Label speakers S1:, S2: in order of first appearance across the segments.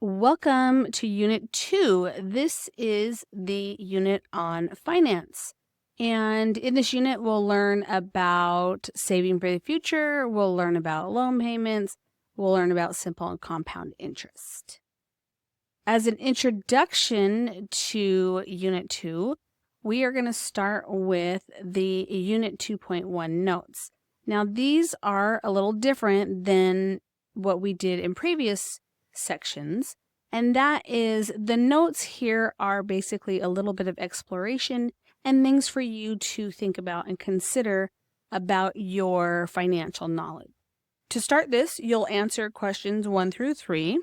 S1: Welcome to Unit 2. This is the unit on finance. And in this unit, we'll learn about saving for the future, we'll learn about loan payments, we'll learn about simple and compound interest. As an introduction to Unit 2, we are going to start with the Unit 2.1 notes. Now, these are a little different than what we did in previous sections, and that is the notes here are basically a little bit of exploration and things for you to think about and consider about your financial knowledge. To start this, you'll answer questions 1 through 3.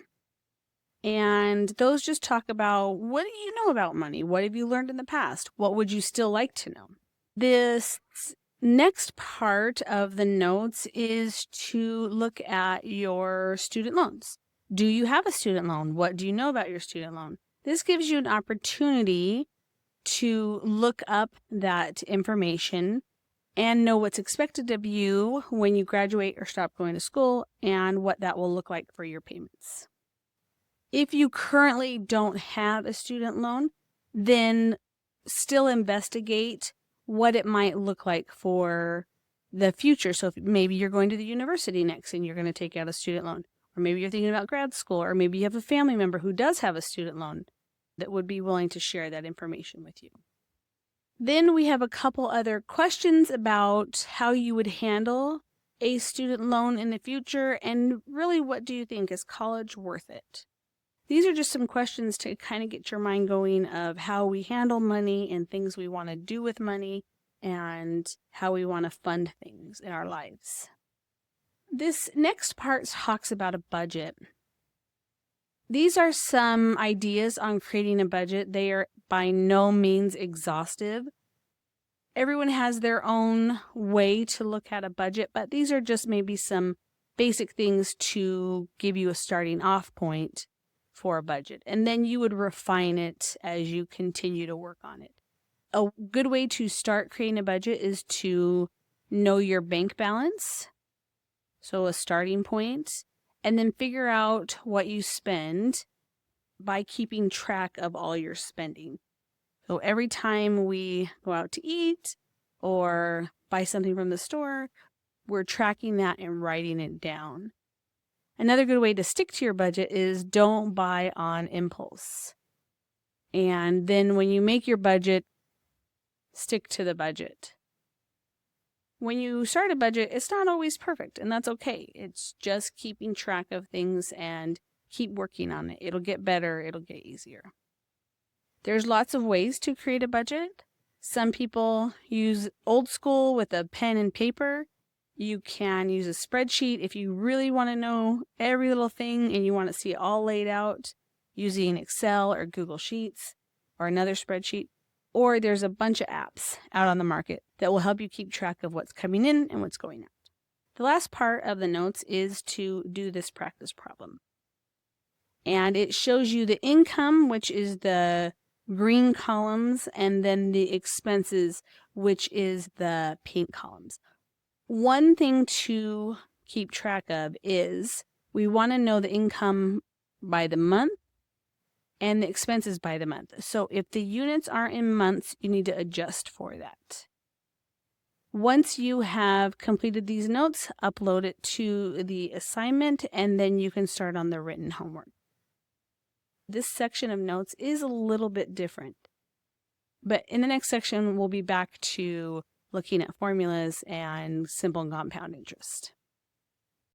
S1: And those just talk about, what do you know about money? What have you learned in the past? What would you still like to know? This next part of the notes is to look at your student loans. Do you have a student loan? What do you know about your student loan? This gives you an opportunity to look up that information and know what's expected of you when you graduate or stop going to school and what that will look like for your payments. If you currently don't have a student loan, then still investigate what it might look like for the future. So if maybe you're going to the university next and you're going to take out a student loan, or maybe you're thinking about grad school, or maybe you have a family member who does have a student loan that would be willing to share that information with you. Then we have a couple other questions about how you would handle a student loan in the future, and really, what do you think? Is college worth it? These are just some questions to kind of get your mind going of how we handle money and things we want to do with money and how we want to fund things in our lives. This next part talks about a budget. These are some ideas on creating a budget. They are by no means exhaustive. Everyone has their own way to look at a budget, but these are just maybe some basic things to give you a starting off point for a budget. And then you would refine it as you continue to work on it. A good way to start creating a budget is to know your bank balance, so a starting point, and then figure out what you spend by keeping track of all your spending. So every time we go out to eat or buy something from the store, we're tracking that and writing it down. Another good way to stick to your budget is don't buy on impulse. And then when you make your budget, stick to the budget. When you start a budget, it's not always perfect, and that's okay. It's just keeping track of things and keep working on it. It'll get better, it'll get easier. There's lots of ways to create a budget. Some people use old school with a pen and paper. You can use a spreadsheet if you really want to know every little thing and you want to see it all laid out using Excel or Google Sheets or another spreadsheet. Or there's a bunch of apps out on the market that will help you keep track of what's coming in and what's going out. The last part of the notes is to do this practice problem. And it shows you the income, which is the green columns, and then the expenses, which is the pink columns. One thing to keep track of is we want to know the income by the month and the expenses by the month. So if the units are in months, you need to adjust for that. Once you have completed these notes, upload it to the assignment, and then you can start on the written homework. This section of notes is a little bit different, but in the next section, we'll be back to looking at formulas and simple and compound interest.